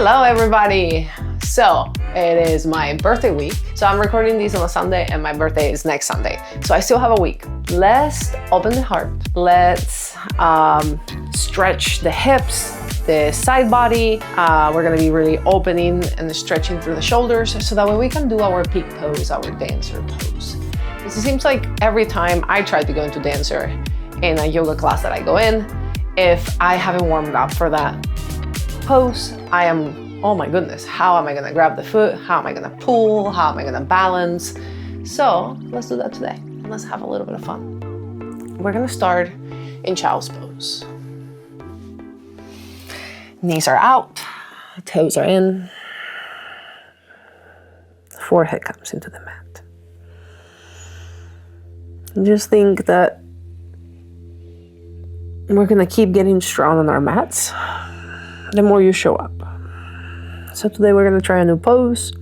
Hello everybody! So it is my birthday week. So I'm recording these on a Sunday and my birthday is next Sunday. So I still have a week. Let's open the heart. Let's stretch the hips, the side body. We're gonna be really opening and stretching through the shoulders so that way we can do our peak pose, our dancer pose. Because it seems like every time I try to go into dancer in a yoga class that I go in, if I haven't warmed up for that pose, I am, oh my goodness, how am I gonna grab the foot? How am I gonna pull? How am I gonna balance? So let's do that today. And let's have a little bit of fun. We're gonna start in child's pose. Knees are out, toes are in, forehead comes into the mat. And just think that we're gonna keep getting strong on our mats the more you show up. So today we're gonna try a new pose.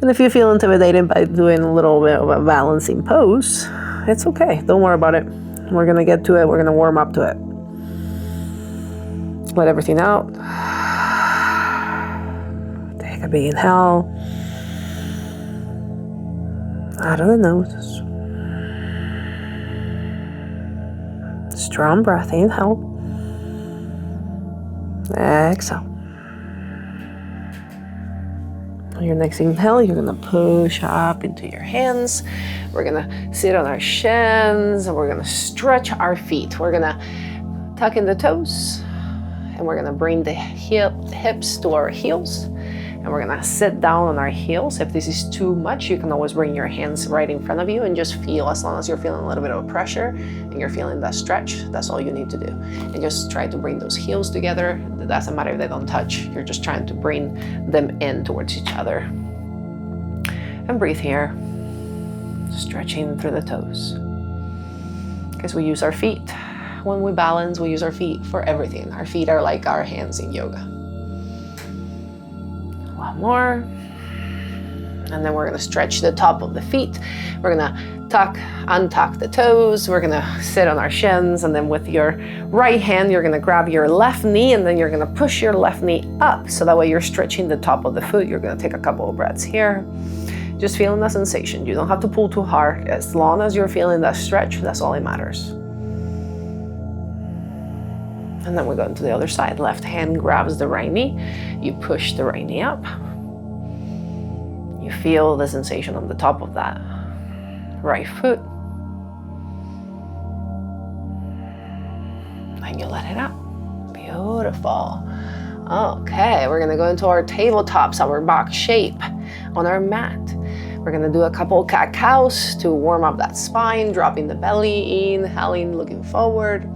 And if you feel intimidated by doing a little bit of a balancing pose, it's okay, don't worry about it. We're gonna get to it, we're gonna warm up to it. Let everything out. Take a big inhale. Out of the nose. Strong breath, inhale. Exhale. On your next inhale, you're gonna push up into your hands. We're gonna sit on our shins and we're gonna stretch our feet. We're gonna tuck in the toes and we're gonna bring the hips to our heels. And we're gonna sit down on our heels. If this is too much, you can always bring your hands right in front of you and just feel, as long as you're feeling a little bit of pressure and you're feeling that stretch, that's all you need to do. And just try to bring those heels together. It doesn't matter if they don't touch, you're just trying to bring them in towards each other. And breathe here, stretching through the toes. Because we use our feet. When we balance, we use our feet for everything. Our feet are like our hands in yoga. One more, and then we're gonna stretch the top of the feet. We're gonna untuck the toes. We're gonna sit on our shins, and then with your right hand, you're gonna grab your left knee, and then you're gonna push your left knee up, so that way you're stretching the top of the foot. You're gonna take a couple of breaths here. Just feeling the sensation. You don't have to pull too hard. As long as you're feeling that stretch, that's all that matters. And then we go into the other side. Left hand grabs the right knee. You push the right knee up. You feel the sensation on the top of that right foot. And you let it out. Beautiful. Okay, we're gonna go into our tabletops, our box shape on our mat. We're gonna do a couple cat-cows to warm up that spine, dropping the belly, inhaling, looking forward.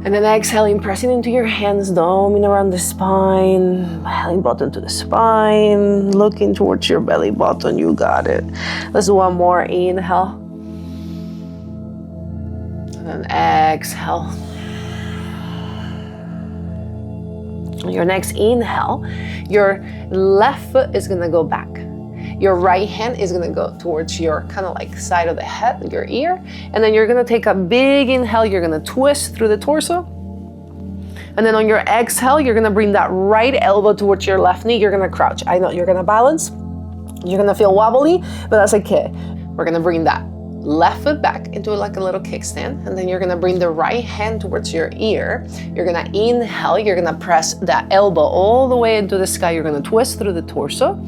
And then exhaling, pressing into your hands, doming around the spine, belly button to the spine, looking towards your belly button, you got it. Let's do one more, inhale. And then exhale. On your next inhale, your left foot is gonna go back. Your right hand is gonna go towards your kind of like side of the head, your ear. And then you're gonna take a big inhale, you're gonna twist through the torso. And then on your exhale, you're gonna bring that right elbow towards your left knee, you're gonna crouch. I know you're gonna balance, you're gonna feel wobbly, but that's okay. We're gonna bring that left foot back into like a little kickstand, and then you're gonna bring the right hand towards your ear. You're gonna inhale, you're gonna press that elbow all the way into the sky, you're gonna twist through the torso.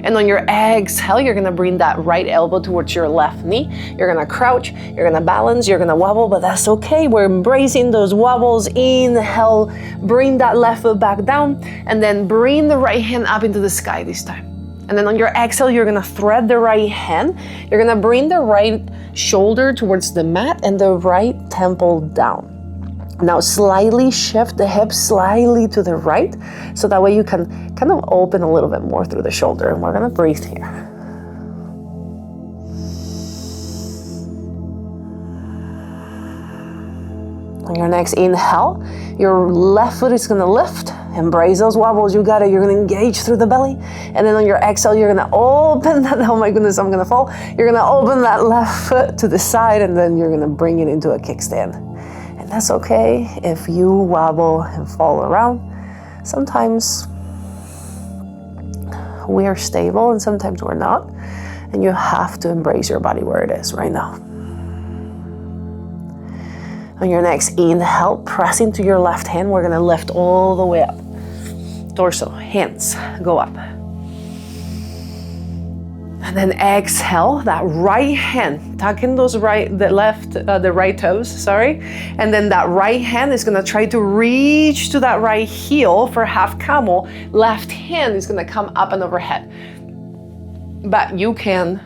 And on your exhale, you're gonna bring that right elbow towards your left knee. You're gonna crouch, you're gonna balance, you're gonna wobble, but that's okay. We're embracing those wobbles. Inhale, bring that left foot back down, and then bring the right hand up into the sky this time. And then on your exhale, you're gonna thread the right hand. You're gonna bring the right shoulder towards the mat and the right temple down. Now slightly shift the hips slightly to the right, so that way you can kind of open a little bit more through the shoulder. And we're gonna breathe here. On your next inhale, your left foot is gonna lift. Embrace those wobbles, you got it. You're gonna engage through the belly. And then on your exhale, you're gonna open that, oh my goodness, I'm gonna fall. You're gonna open that left foot to the side, and then you're gonna bring it into a kickstand. And that's okay if you wobble and fall around. Sometimes we are stable and sometimes we're not. And you have to embrace your body where it is right now. On your next inhale, press into your left hand. We're gonna lift all the way up. Torso, hands, go up. And then exhale, that right hand, tuck in those the right toes, sorry. And then that right hand is gonna try to reach to that right heel for half camel. Left hand is gonna come up and overhead. But you can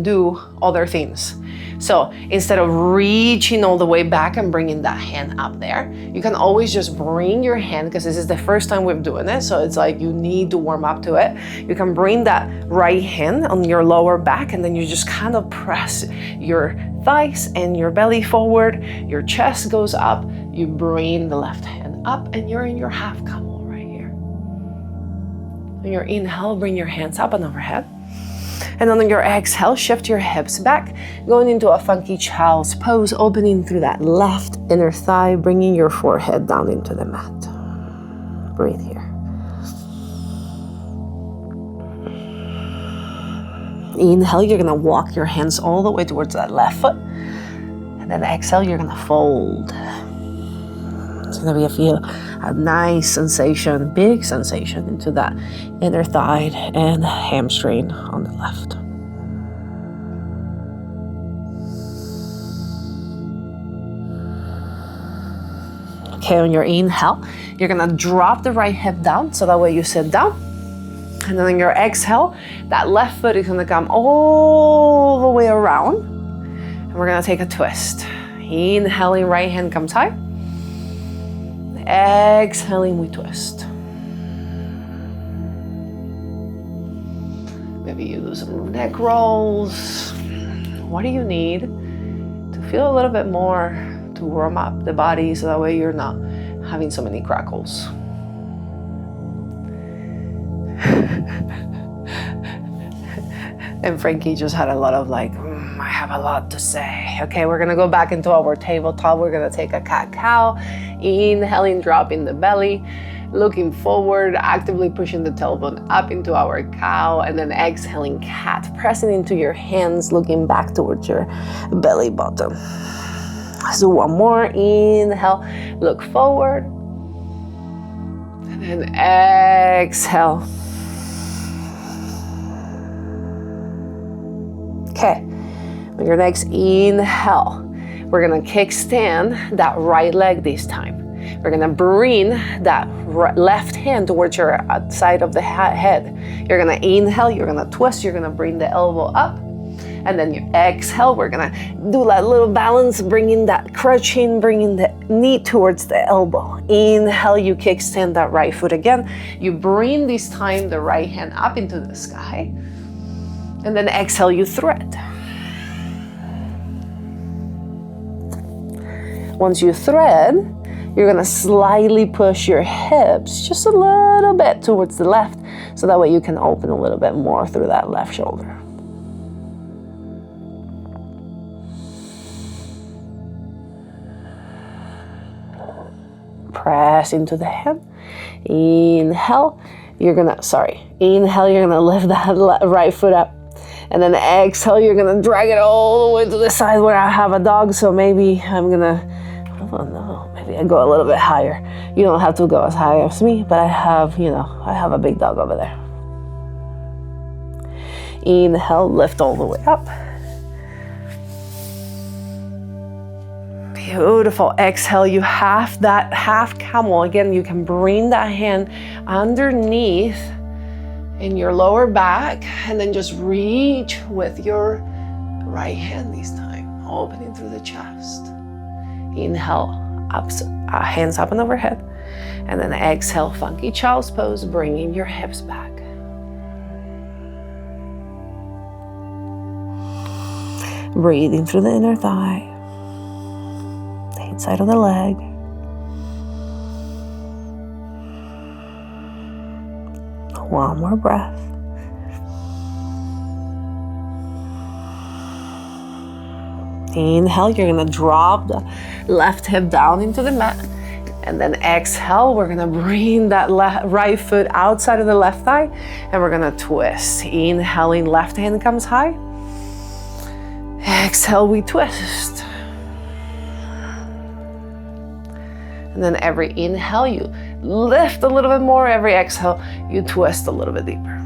do other things. So instead of reaching all the way back and bringing that hand up there, you can always just bring your hand, because this is the first time we're doing it, so it's like you need to warm up to it. You can bring that right hand on your lower back, and then you just kind of press your thighs and your belly forward, your chest goes up, you bring the left hand up, and you're in your half camel right here. On your inhale, bring your hands up and overhead. And on your exhale, shift your hips back, going into a funky child's pose, opening through that left inner thigh, bringing your forehead down into the mat. Breathe here. Inhale, you're gonna walk your hands all the way towards that left foot. And then exhale, you're gonna fold. It's gonna be a nice sensation, big sensation into that inner thigh and hamstring on the left. Okay, on your inhale, you're gonna drop the right hip down, so that way you sit down. And then on your exhale, that left foot is gonna come all the way around. And we're gonna take a twist. Inhaling, right hand comes high. Exhaling, we twist. Maybe you do some neck rolls. What do you need to feel a little bit more to warm up the body, so that way you're not having so many crackles? And Frankie just had a lot of like, I have a lot to say. Okay, we're gonna go back into our tabletop. We're gonna take a cat-cow. Inhaling, dropping the belly, looking forward, actively pushing the tailbone up into our cow, and then exhaling cat, pressing into your hands, looking back towards your belly button. Let's do one more. Inhale, look forward, and then exhale. Okay, on your next inhale, we're gonna kickstand that right leg this time. We're gonna bring that left hand towards your side of the head. You're gonna inhale, you're gonna twist, you're gonna bring the elbow up. And then you exhale, we're gonna do that little balance, bringing that crutching, bringing the knee towards the elbow. Inhale, you kickstand that right foot again. You bring this time the right hand up into the sky. And then exhale, you thread. Once you thread, you're gonna slightly push your hips just a little bit towards the left, so that way you can open a little bit more through that left shoulder. Press into the hand. Inhale, inhale, you're gonna lift that right foot up. And then exhale, you're gonna drag it all the way to the side where I have a dog, so maybe I don't know, maybe I go a little bit higher. You don't have to go as high as me, but I have a big dog over there. Inhale, lift all the way up. Beautiful. Exhale, you have that half camel. Again, you can bring that hand underneath in your lower back, and then just reach with your right hand this time, opening through the chest. Inhale, up, hands up and overhead. And then exhale, funky child's pose, bringing your hips back. Breathing through the inner thigh, the inside of the leg. One more breath. Inhale, you're gonna drop the left hip down into the mat. And then exhale, we're gonna bring that right foot outside of the left thigh, and we're gonna twist. Inhaling, left hand comes high. Exhale, we twist. And then every inhale, you lift a little bit more. Every exhale, you twist a little bit deeper.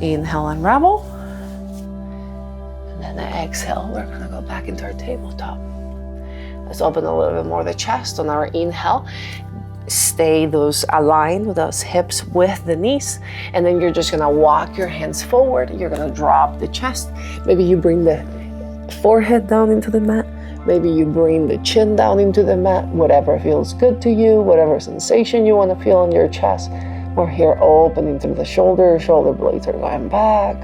Inhale, unravel. And then exhale, we're gonna go back into our tabletop. Let's open a little bit more the chest on our inhale. Stay those aligned with those hips with the knees. And then you're just gonna walk your hands forward. You're gonna drop the chest. Maybe you bring the forehead down into the mat. Maybe you bring the chin down into the mat. Whatever feels good to you, whatever sensation you wanna feel in your chest. We're here opening through the shoulder blades are going back.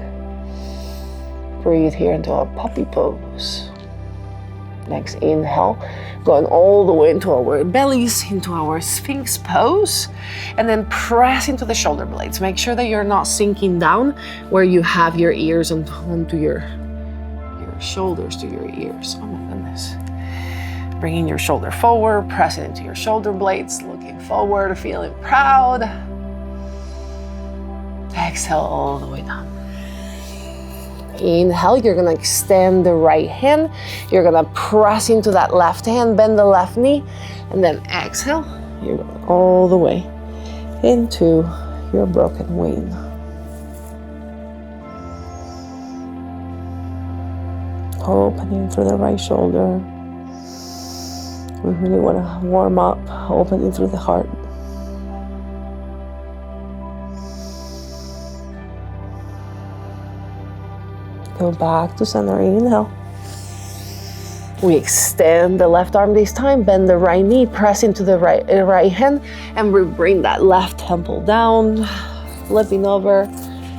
Breathe here into a puppy pose. Next inhale, going all the way into our bellies, into our Sphinx pose. And then press into the shoulder blades. Make sure that you're not sinking down where you have your ears onto your shoulders to your ears. Oh my goodness. Bringing your shoulder forward, pressing into your shoulder blades, looking forward, feeling proud. Exhale all the way down. Inhale, you're gonna extend the right hand. You're gonna press into that left hand, bend the left knee, and then exhale, you're going all the way into your broken wing. Opening through the right shoulder. We really wanna warm up, opening through the heart. Go back to center, inhale. We extend the left arm this time, bend the right knee, press into the right hand, and we bring that left temple down, flipping over,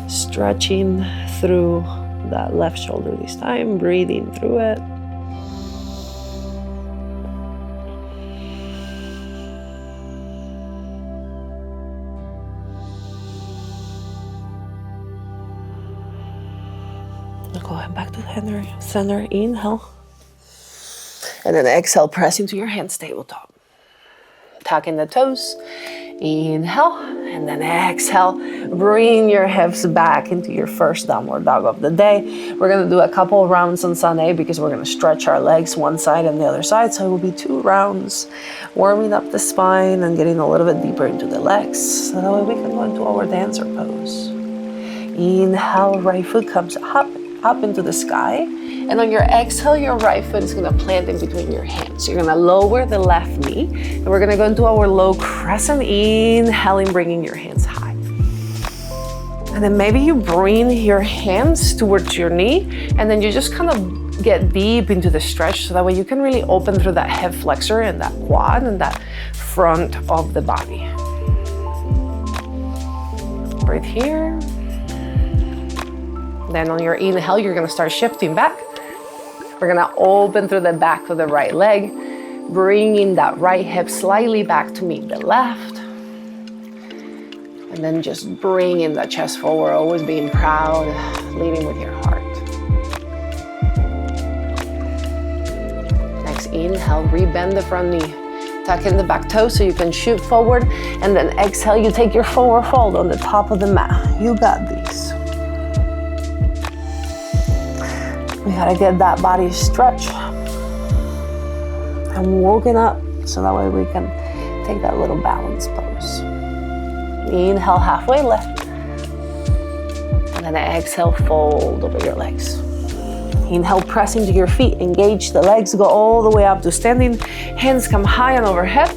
stretching through that left shoulder this time, breathing through it. Go ahead back to the center, inhale. And then exhale, press into your hands, tabletop. Tucking the toes, inhale, and then exhale. Bring your hips back into your first downward dog of the day. We're gonna do a couple rounds on Sunday because we're gonna stretch our legs one side and the other side. So it will be 2 rounds, warming up the spine and getting a little bit deeper into the legs. So that way we can go into our dancer pose. Inhale, right foot comes up into the sky, and on your exhale, your right foot is gonna plant in between your hands. You're gonna lower the left knee, and we're gonna go into our low crescent, inhaling, bringing your hands high. And then maybe you bring your hands towards your knee, and then you just kind of get deep into the stretch, so that way you can really open through that hip flexor and that quad and that front of the body. Breathe here. Then on your inhale, you're gonna start shifting back. We're gonna open through the back of the right leg, bringing that right hip slightly back to meet the left. And then just bringing the chest forward, always being proud, leading with your heart. Next inhale, rebend the front knee. Tuck in the back toe so you can shoot forward. And then exhale, you take your forward fold on the top of the mat. You got these. We gotta get that body stretch and woken up so that way we can take that little balance pose. Inhale, halfway lift. And then exhale, fold over your legs. Inhale, press into your feet, engage the legs, go all the way up to standing. Hands come high and overhead.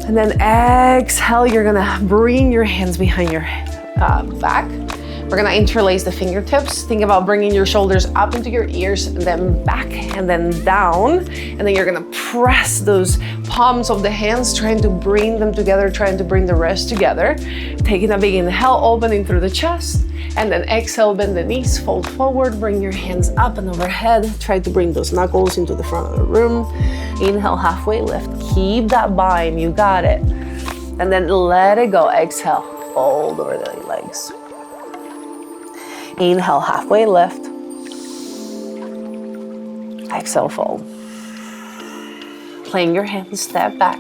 And then exhale, you're gonna bring your hands behind your back. We're gonna interlace the fingertips. Think about bringing your shoulders up into your ears and then back and then down. And then you're gonna press those palms of the hands, trying to bring them together, trying to bring the wrists together. Taking a big inhale, opening through the chest. And then exhale, bend the knees, fold forward, bring your hands up and overhead. Try to bring those knuckles into the front of the room. Inhale, halfway lift. Keep that bind, you got it. And then let it go, exhale, fold over the legs. Inhale, halfway lift. Exhale, fold. Playing your hands, step back.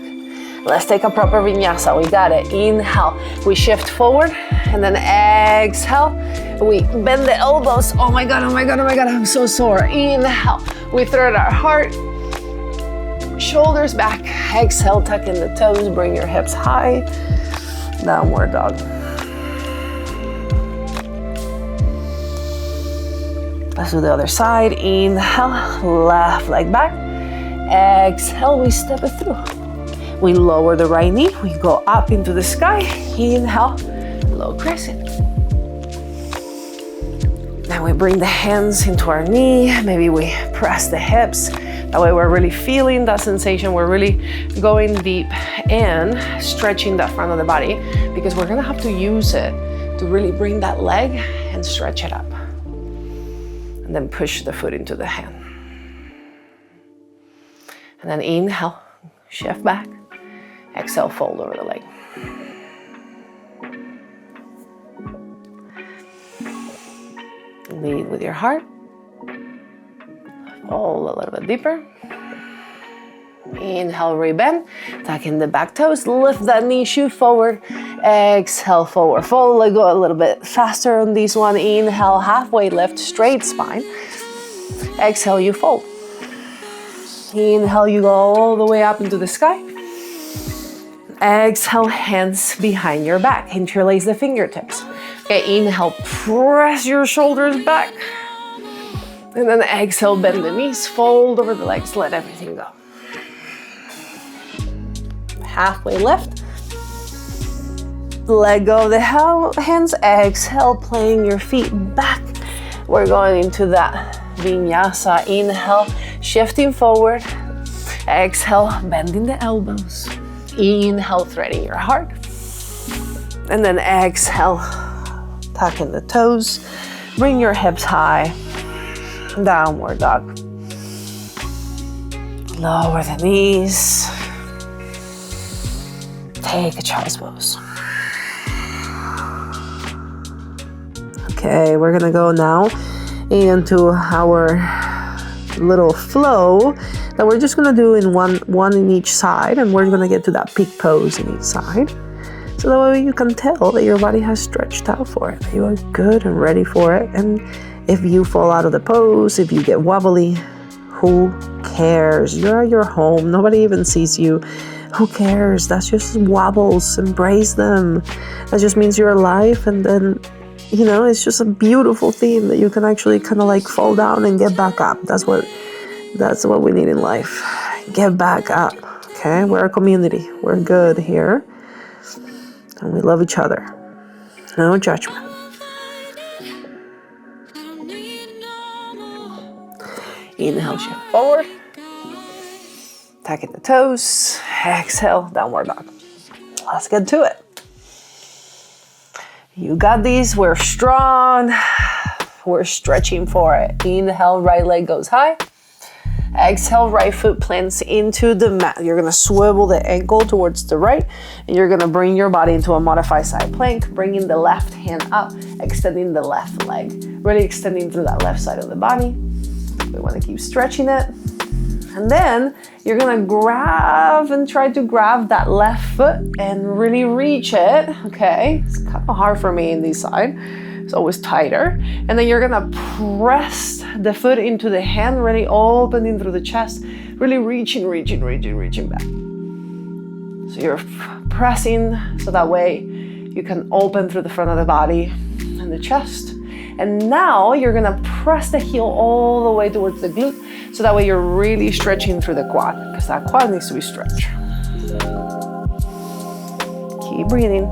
Let's take a proper vinyasa. We got it. Inhale, we shift forward, and then exhale. We bend the elbows. Oh my God, oh my God, oh my God, I'm so sore. Inhale, we thread our heart. Shoulders back. Exhale, tuck in the toes, bring your hips high. Downward dog. Let's do the other side. Inhale, left leg back. Exhale, we step it through. We lower the right knee, we go up into the sky. Inhale, low crescent. Now we bring the hands into our knee. Maybe we press the hips. That way we're really feeling that sensation. We're really going deep and stretching that front of the body, because we're gonna have to use it to really bring that leg and stretch it up. And then push the foot into the hand. And then inhale, shift back. Exhale, fold over the leg. Lead with your heart. Fold a little bit deeper. Inhale, rebend. Tuck in the back toes. Lift that knee, shoot forward. Exhale, forward fold. Let go a little bit faster on this one. Inhale, halfway lift, straight spine. Exhale, you fold. Inhale, you go all the way up into the sky. Exhale, hands behind your back. Interlace the fingertips. Okay, inhale, press your shoulders back. And then exhale, bend the knees, fold over the legs, let everything go. Halfway lift. Let go of the hands. Exhale, playing your feet back. We're going into that vinyasa. Inhale, shifting forward. Exhale, bending the elbows. Inhale, threading your heart. And then exhale, tuck in the toes. Bring your hips high. Downward dog. Lower the knees. Take a child's pose. Okay, we're gonna go now into our little flow that we're just gonna do in one in each side, and we're gonna get to that peak pose in each side. So that way you can tell that your body has stretched out for it, that you are good and ready for it. And if you fall out of the pose, if you get wobbly, who cares? You're at your home, nobody even sees you. Who cares? That's just wobbles, embrace them. That just means you're alive, and then, you know, it's just a beautiful thing that you can actually kind of like fall down and get back up. That's what we need in life. Get back up, okay? We're a community. We're good here. And we love each other. No judgment. Inhale, shift forward. Tuck in the toes. Exhale, downward dog. Let's get to it. You got these. We're strong. We're stretching for it. Inhale, right leg goes high. Exhale, right foot plants into the mat. You're gonna swivel the ankle towards the right, and you're gonna bring your body into a modified side plank, bringing the left hand up, extending the left leg, really extending through that left side of the body. We wanna keep stretching it. And then you're gonna grab and try to grab that left foot and really reach it, okay? It's kind of hard for me in this side. It's always tighter. And then you're gonna press the foot into the hand, really opening through the chest, really reaching back. So you're pressing so that way you can open through the front of the body and the chest. And now you're gonna press the heel all the way towards the glute, so that way you're really stretching through the quad, because that quad needs to be stretched. Keep breathing.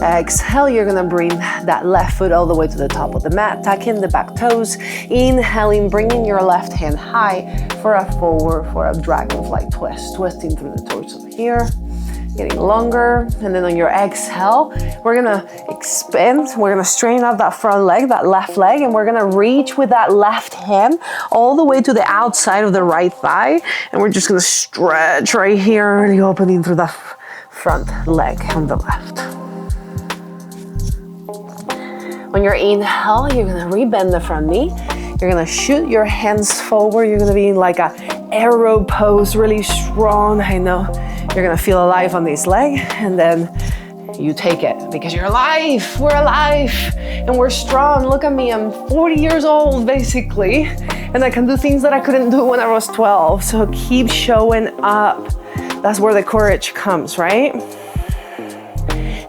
Exhale, you're gonna bring that left foot all the way to the top of the mat. Tuck in the back toes. Inhaling, bringing your left hand high for a forward, for a dragonfly twist. Twisting through the torso here. Getting longer. And then on your exhale, we're gonna expand. We're gonna straighten out that front leg, that left leg, and we're gonna reach with that left hand all the way to the outside of the right thigh. And we're just gonna stretch right here, really opening through the front leg on the left. On your inhale, you're gonna rebend the front knee. You're gonna shoot your hands forward. You're gonna be in like a arrow pose, really strong. I know you're gonna feel alive on this leg, and then you take it because you're alive. We're alive and we're strong. Look at me, I'm 40 years old basically, and I can do things that I couldn't do when I was 12. So keep showing up. That's where the courage comes, right?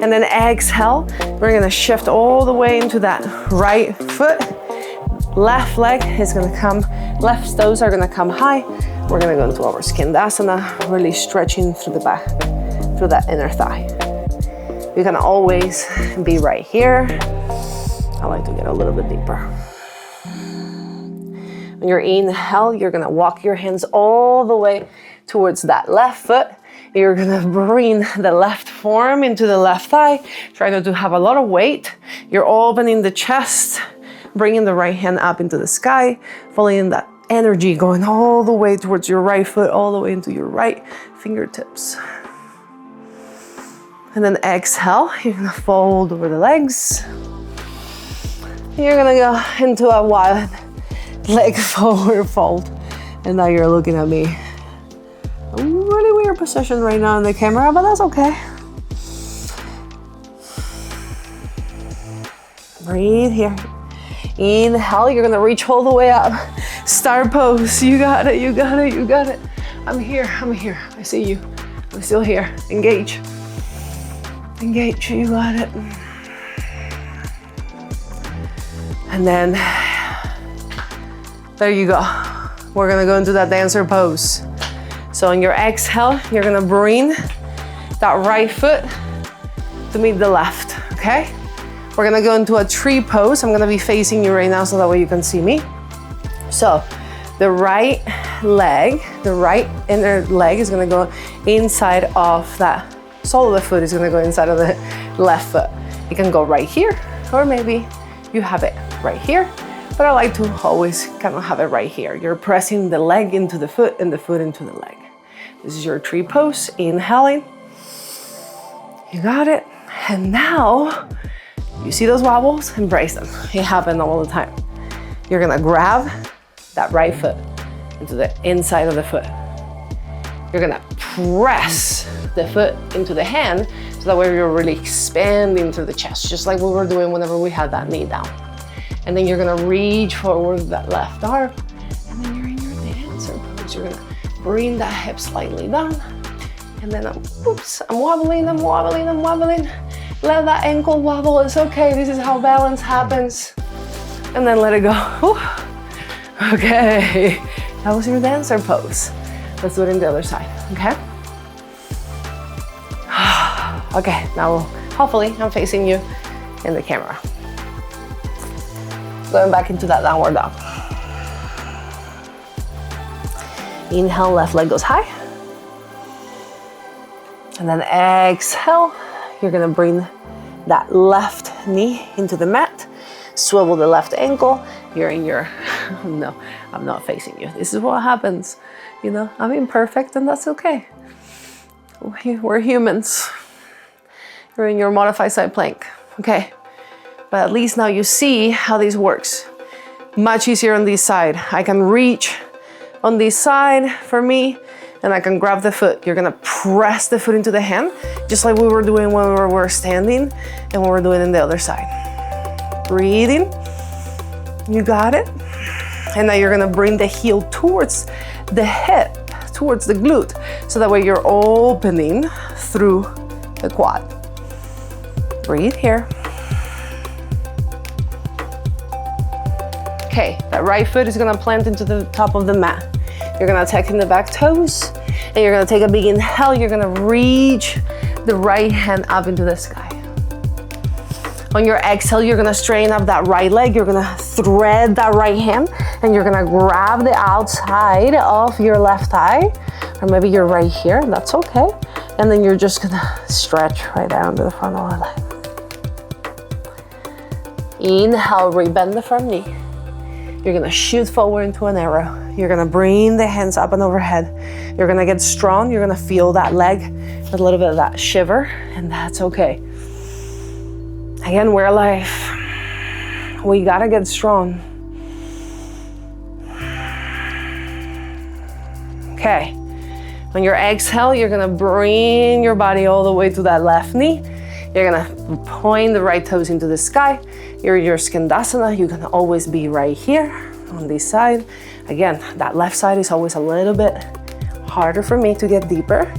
And then exhale, we're gonna shift all the way into that right foot. Left leg is gonna come, left toes are gonna come high. We're gonna go into our skindasana, really stretching through the back, through that inner thigh. You can always be right here. I like to get a little bit deeper. On your inhale, you're gonna walk your hands all the way towards that left foot. You're gonna bring the left forearm into the left thigh. Try not to have a lot of weight. You're opening the chest, bringing the right hand up into the sky, following that energy going all the way towards your right foot, all the way into your right fingertips. And then exhale, you're gonna fold over the legs. You're gonna go into a wide leg forward fold. And now you're looking at me. A really weird position right now in the camera, but that's okay. Breathe here. Inhale, you're gonna reach all the way up. Star pose, you got it, you got it, you got it. I'm here, I see you. I'm still here, engage. Engage, you got it. And then, there you go. We're gonna go into that dancer pose. So on your exhale, you're gonna bring that right foot to meet the left, okay? We're gonna go into a tree pose. I'm gonna be facing you right now so that way you can see me. So the right leg, the right inner leg is gonna go inside of that sole of the foot is gonna go inside of the left foot. It can go right here, or maybe you have it right here, but I like to always kind of have it right here. You're pressing the leg into the foot and the foot into the leg. This is your tree pose, inhaling. You got it. And now, you see those wobbles? Embrace them. It happens all the time. You're gonna grab that right foot into the inside of the foot. You're gonna press the foot into the hand so that way you're really expanding through the chest, just like we were doing whenever we had that knee down. And then you're gonna reach forward with that left arm, and then you're in your dancer pose. You're gonna bring that hip slightly down, and then I'm wobbling. Let that ankle wobble, it's okay. This is how balance happens. And then let it go. Whew. Okay, that was your dancer pose. Let's do it in the other side, okay? Okay, now hopefully I'm facing you in the camera. Going back into that downward dog. Inhale, left leg goes high. And then exhale, you're gonna bring that left knee into the mat. Swivel the left ankle. You're in your, no, I'm not facing you. This is what happens. You know, I'm imperfect and that's okay. We're humans. You're in your modified side plank, okay? But at least now you see how this works. Much easier on this side. I can reach on this side for me, and I can grab the foot. You're gonna press the foot into the hand, just like we were doing when we were standing and when we're doing it on the other side. Breathing, you got it. And now you're gonna bring the heel towards the hip, towards the glute, so that way you're opening through the quad. Breathe here. Okay, that right foot is gonna plant into the top of the mat. You're gonna tuck in the back toes, and you're gonna take a big inhale. You're gonna reach the right hand up into the sky. On your exhale, you're gonna straighten up that right leg. You're gonna thread that right hand, and you're gonna grab the outside of your left thigh, or maybe you're right here, that's okay. And then you're just gonna stretch right down to the front of the leg. Inhale, rebend the front knee. You're gonna shoot forward into an arrow. You're gonna bring the hands up and overhead. You're gonna get strong. You're gonna feel that leg, a little bit of that shiver, and that's okay. Again, we're alive. We gotta get strong. Okay. On your exhale, you're gonna bring your body all the way to that left knee. You're gonna point the right toes into the sky. Your Skandasana, you can always be right here on this side. Again, that left side is always a little bit harder for me to get deeper.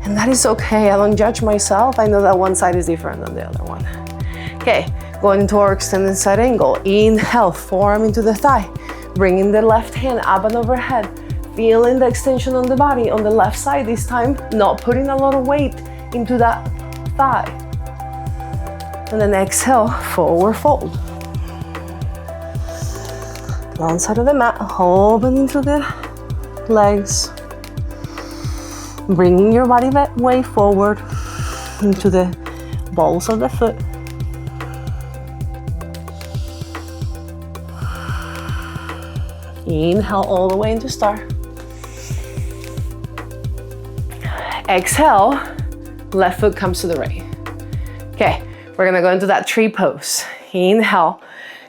And that is okay, I don't judge myself. I know that one side is different than the other one. Okay, going into our extended side angle. Inhale, forearm into the thigh. Bringing the left hand up and overhead. Feeling the extension on the body on the left side this time, not putting a lot of weight into that thigh. And then exhale, forward fold. Long side of the mat, open into the legs. Bringing your body weight forward into the balls of the foot. Inhale all the way into star. Exhale, left foot comes to the right. Okay, we're gonna go into that tree pose. Inhale,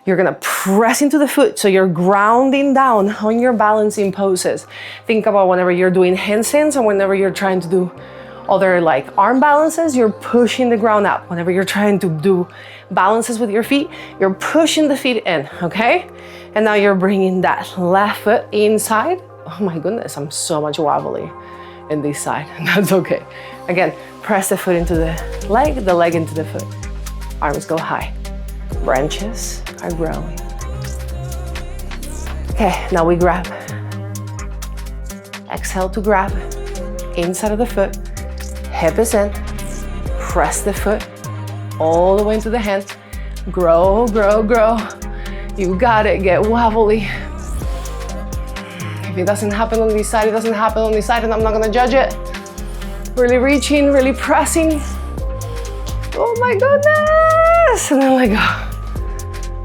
you're gonna press into the foot, so you're grounding down on your balancing poses. Think about whenever you're doing handstands and whenever you're trying to do other like arm balances, you're pushing the ground up. Whenever you're trying to do balances with your feet, you're pushing the feet in, okay? And now you're bringing that left foot inside. Oh my goodness, I'm so much wobbly in this side. That's okay. Again, press the foot into the leg into the foot. Arms go high. Branches are growing. Okay, now we grab. Exhale to grab. Inside of the foot. Hip is in. Press the foot all the way into the hand. Grow, grow, grow. You got it, get wobbly. If it doesn't happen on this side, it doesn't happen on this side, and I'm not gonna judge it. Really reaching, really pressing. Oh my goodness! And then let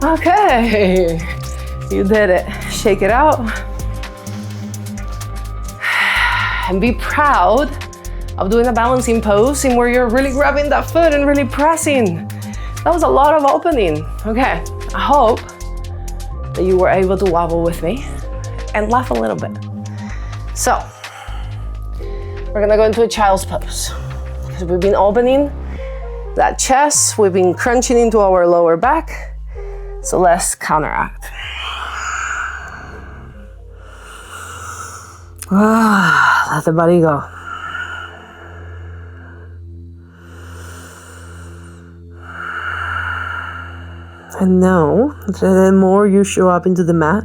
go. Okay, you did it. Shake it out. And be proud of doing a balancing pose in where you're really grabbing that foot and really pressing. That was a lot of opening. Okay, I hope that you were able to wobble with me and laugh a little bit. So, we're gonna go into a child's pose. Because we've been opening that chest, we've been crunching into our lower back. So let's counteract. Let the body go. And know that the more you show up into the mat,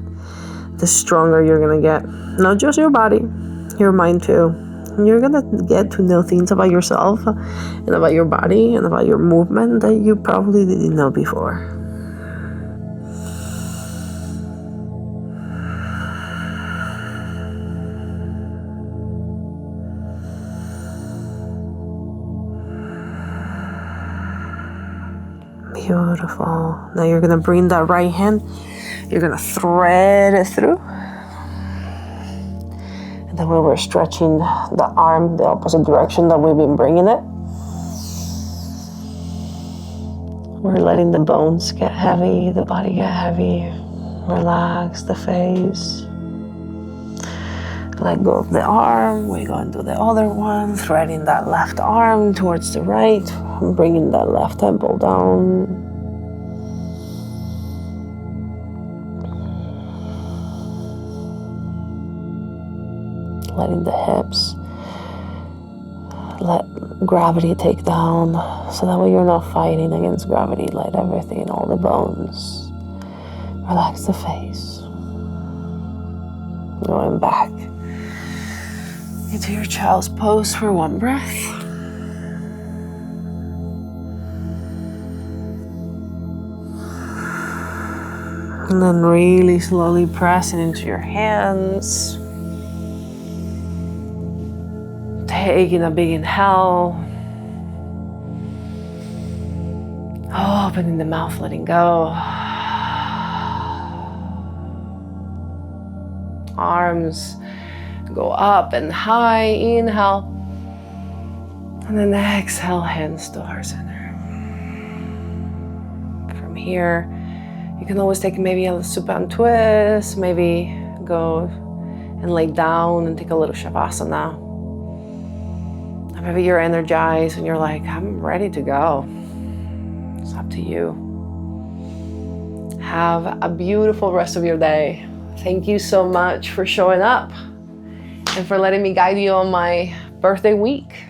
the stronger you're gonna get. Not just your body, your mind too. And you're gonna get to know things about yourself and about your body and about your movement that you probably didn't know before. Beautiful. Now you're gonna bring that right hand, you're gonna thread it through. And then when we're stretching the arm the opposite direction that we've been bringing it, we're letting the bones get heavy, the body get heavy. Relax the face. Let go of the arm. We go into the other one, threading that left arm towards the right, bringing that left temple down. Letting the hips, let gravity take down, so that way you're not fighting against gravity. Let everything, all the bones. Relax the face. Going back into your child's pose for one breath. And then really slowly pressing into your hands. Taking a big inhale. Opening the mouth, letting go. Arms go up and high, inhale. And then exhale, hands to heart center. From here, You can always take maybe a supine twist, maybe go and lay down and take a little shavasana. And maybe you're energized and you're like, I'm ready to go. It's up to you. Have a beautiful rest of your day. Thank you so much for showing up and for letting me guide you on my birthday week.